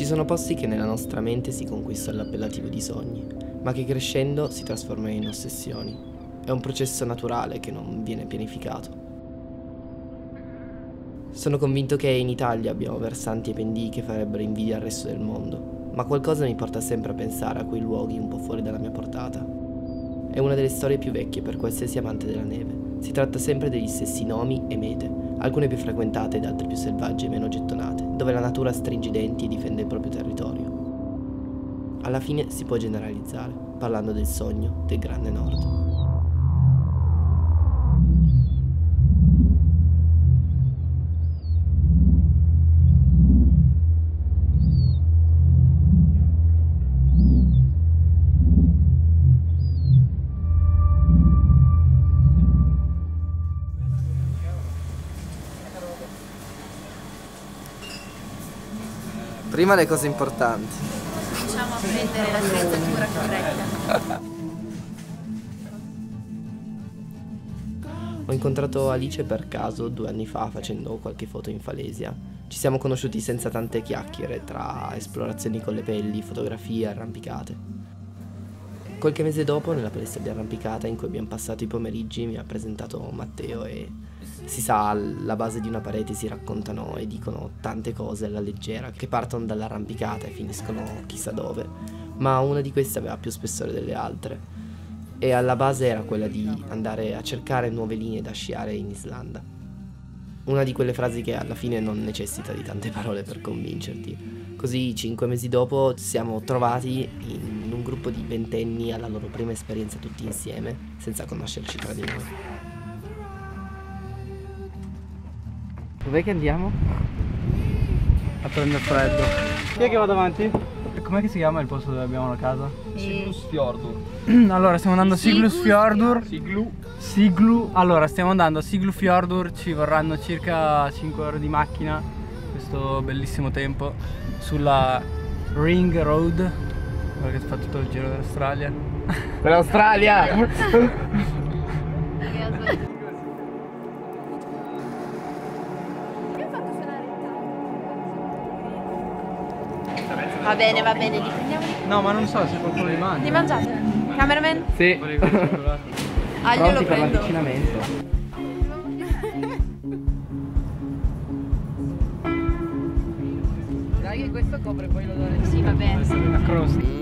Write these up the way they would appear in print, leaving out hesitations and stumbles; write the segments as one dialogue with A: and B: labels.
A: sono posti che nella nostra mente si conquistano l'appellativo di sogni, ma che crescendo si trasformano in ossessioni. È un processo naturale che non viene pianificato. Sono convinto che in Italia abbiamo versanti e pendii che farebbero invidia al resto del mondo, ma qualcosa mi porta sempre a pensare a quei luoghi un po' fuori dalla mia portata. È una delle storie più vecchie per qualsiasi amante della neve. Si tratta sempre degli stessi nomi e mete, alcune più frequentate ed altre più selvagge e meno gettonate, dove la natura stringe i denti e difende il proprio territorio. Alla fine si può generalizzare, parlando del sogno del Grande Nord. Prima le cose importanti.
B: Cominciamo a prendere l'attrezzatura corretta.
A: Ho incontrato Alice per caso 2 anni fa facendo qualche foto in Falesia. Ci siamo conosciuti senza tante chiacchiere tra esplorazioni con le pelli, fotografie e arrampicate. Qualche mese dopo, nella palestra di arrampicata in cui abbiamo passato i pomeriggi, mi ha presentato Matteo e si sa, alla base di una parete si raccontano e dicono tante cose alla leggera che partono dall'arrampicata e finiscono chissà dove, ma una di queste aveva più spessore delle altre e alla base era quella di andare a cercare nuove linee da sciare in Islanda. Una di quelle frasi che alla fine non necessita di tante parole per convincerti. Così 5 mesi dopo ci siamo trovati in un gruppo di ventenni alla loro prima esperienza tutti insieme, senza conoscerci tra di noi. Dov'è che andiamo?
C: A prendere freddo. Chi è che va davanti? Com'è che si chiama il posto dove abbiamo la casa?
D: Siglufjordur.
C: Allora stiamo andando a Siglufjordur. Siglu. Allora stiamo andando a Siglufjordur, ci vorranno circa 5 ore di macchina, questo bellissimo tempo, sulla Ring Road, guarda che fa tutto il giro dell'Australia.
A: Dell'Australia!
B: Va bene, li prendiamo.
C: No, ma non so se qualcuno li mangia.
B: Li mangiate? Cameraman?
A: Sì.
B: Ah, io
A: Pronti
B: lo
A: per
B: prendo.
A: l'avvicinamento.
C: Dai che questo copre poi l'odore.
B: Sì, va bene.
C: La crosta.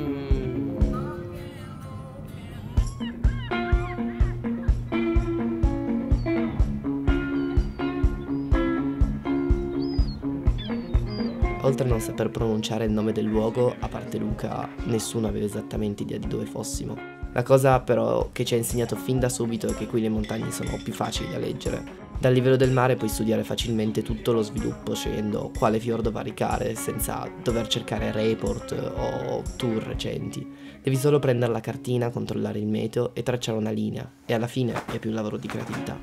A: Oltre a non saper pronunciare il nome del luogo, a parte Luca, nessuno aveva esattamente idea di dove fossimo. La cosa però che ci ha insegnato fin da subito è che qui le montagne sono più facili da leggere. Dal livello del mare puoi studiare facilmente tutto lo sviluppo scegliendo quale fiordo varicare senza dover cercare report o tour recenti. Devi solo prendere la cartina, controllare il meteo e tracciare una linea e alla fine è più un lavoro di creatività.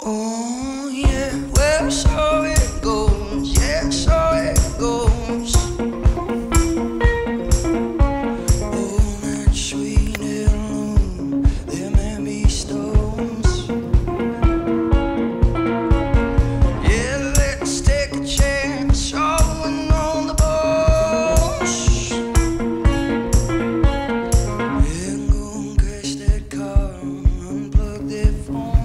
E: Oh yeah, well so it goes, yeah so it goes. Oh that sweet alone, there may be stones. Yeah, let's take a chance, showing on the bones. Yeah, go and crash that car, unplug that phone.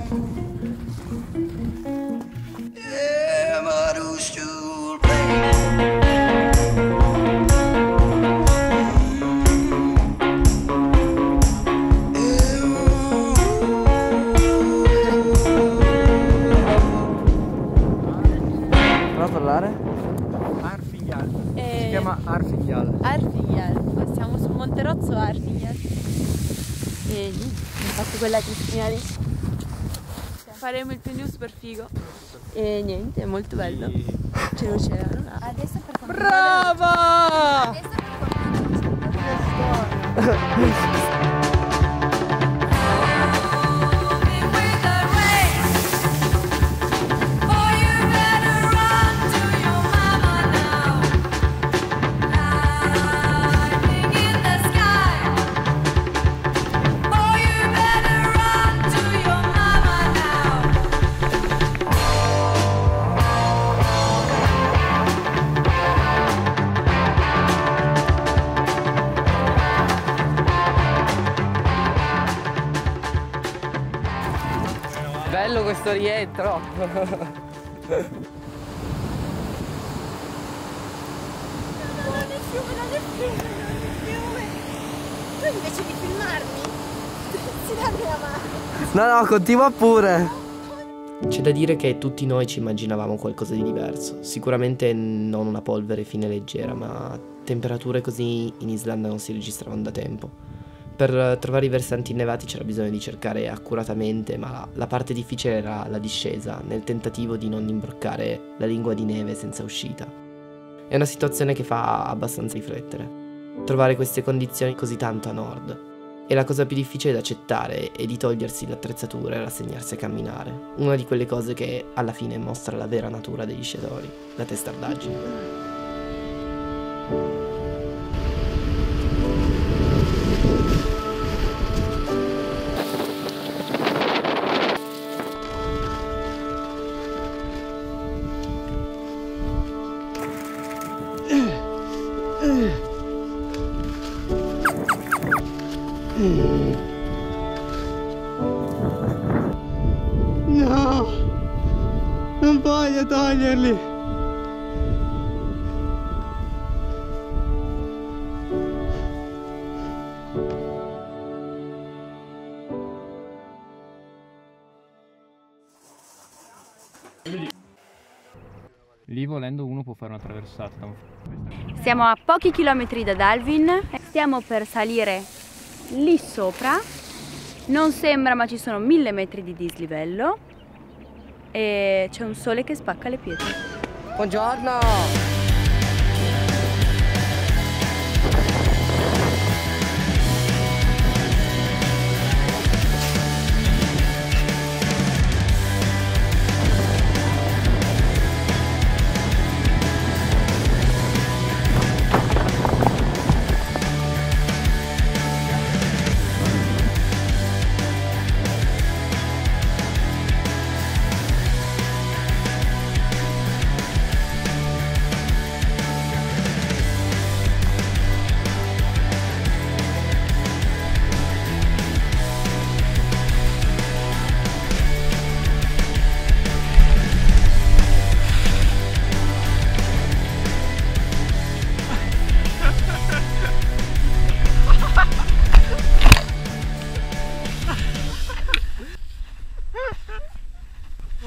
A: Prova a parlare?
C: Arfigjal. Si chiama Arfigjal.
B: Arfigjal. Siamo sul Monterozzo Arfigjal. E infatti quella Cristina lì. Faremo il più super figo. E niente, è molto bello. Ce lo c'erano. Adesso per
C: Brava!
B: Adesso per
A: bello questo rientro.
B: Tu invece di filmarmi, si dà la mano.
A: No, continua pure. C'è da dire che tutti noi ci immaginavamo qualcosa di diverso. Sicuramente non una polvere fine leggera, ma temperature così in Islanda non si registravano da tempo. Per trovare i versanti innevati c'era bisogno di cercare accuratamente, ma la parte difficile era la discesa, nel tentativo di non imbroccare la lingua di neve senza uscita. È una situazione che fa abbastanza riflettere. Trovare queste condizioni così tanto a nord. E la cosa più difficile da accettare è di togliersi l'attrezzatura e rassegnarsi a camminare. Una di quelle cose che alla fine mostra la vera natura degli sciatori, la testardaggine.
C: No, non voglio toglierli. Lì volendo uno può fare una traversata.
B: Siamo a pochi chilometri da Dalvin, stiamo per salire lì sopra, non sembra ma ci sono 1000 metri di dislivello e c'è un sole che spacca le pietre.
A: Buongiorno!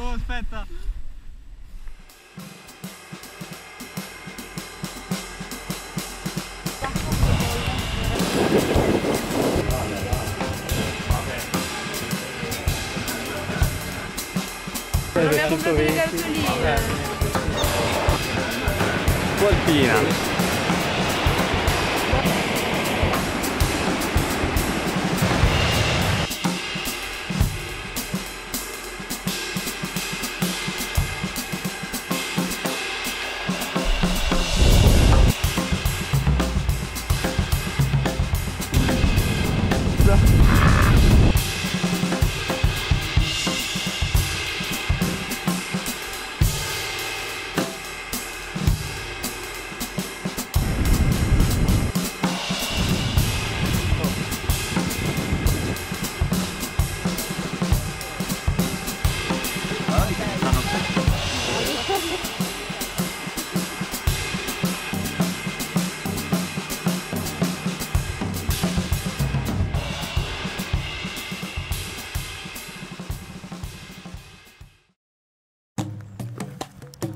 C: Oh, aspetta.
B: Non abbiamo comprato le cartoline.
C: Alpina.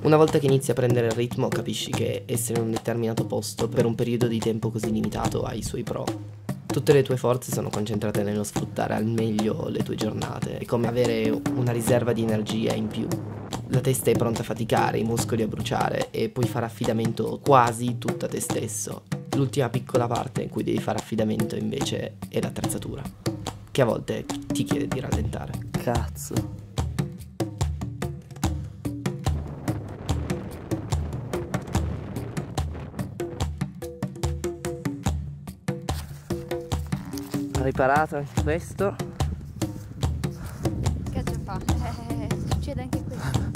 A: Una volta che inizi a prendere il ritmo capisci che essere in un determinato posto per un periodo di tempo così limitato ha i suoi pro. Tutte le tue forze sono concentrate nello sfruttare al meglio le tue giornate, è come avere una riserva di energia in più. La testa è pronta a faticare, i muscoli a bruciare e puoi fare affidamento quasi tutto a te stesso. L'ultima piccola parte in cui devi fare affidamento invece è l'attrezzatura, che a volte ti chiede di rallentare. Cazzo. Riparato anche questo.
B: Che ce fa? Succede anche questo.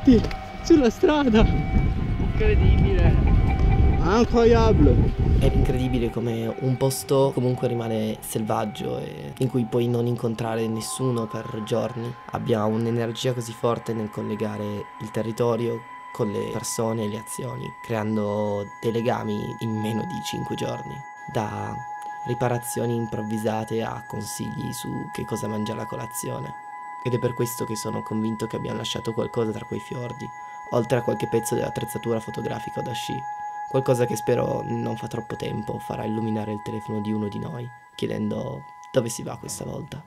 D: tutti sulla strada.
C: Incredibile.
D: Incroyable.
A: È incredibile come un posto comunque rimane selvaggio e in cui puoi non incontrare nessuno per giorni abbia un'energia così forte nel collegare il territorio con le persone e le azioni, creando dei legami in meno di 5 giorni, da riparazioni improvvisate a consigli su che cosa mangiare a colazione. Ed è per questo che sono convinto che abbiamo lasciato qualcosa tra quei fiordi, oltre a qualche pezzo dell'attrezzatura fotografica o da sci. Qualcosa che spero non fa troppo tempo farà illuminare il telefono di uno di noi, chiedendo dove si va questa volta.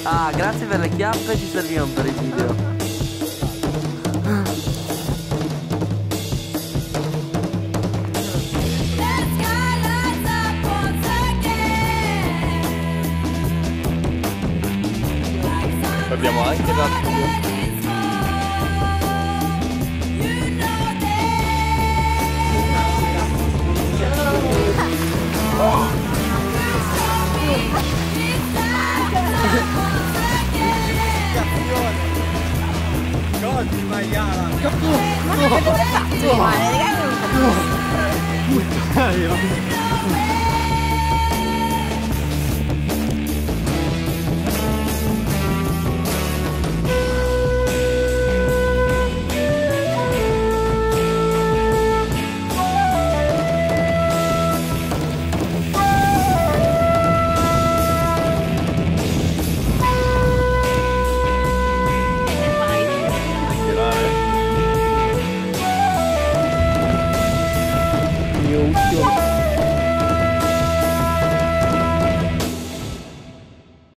F: Ah, grazie per le chiappe, ci servivano per il video.
C: Abbiamo anche dato Così maiala.
B: Ma che dove faccio? Male, raga, non capisco.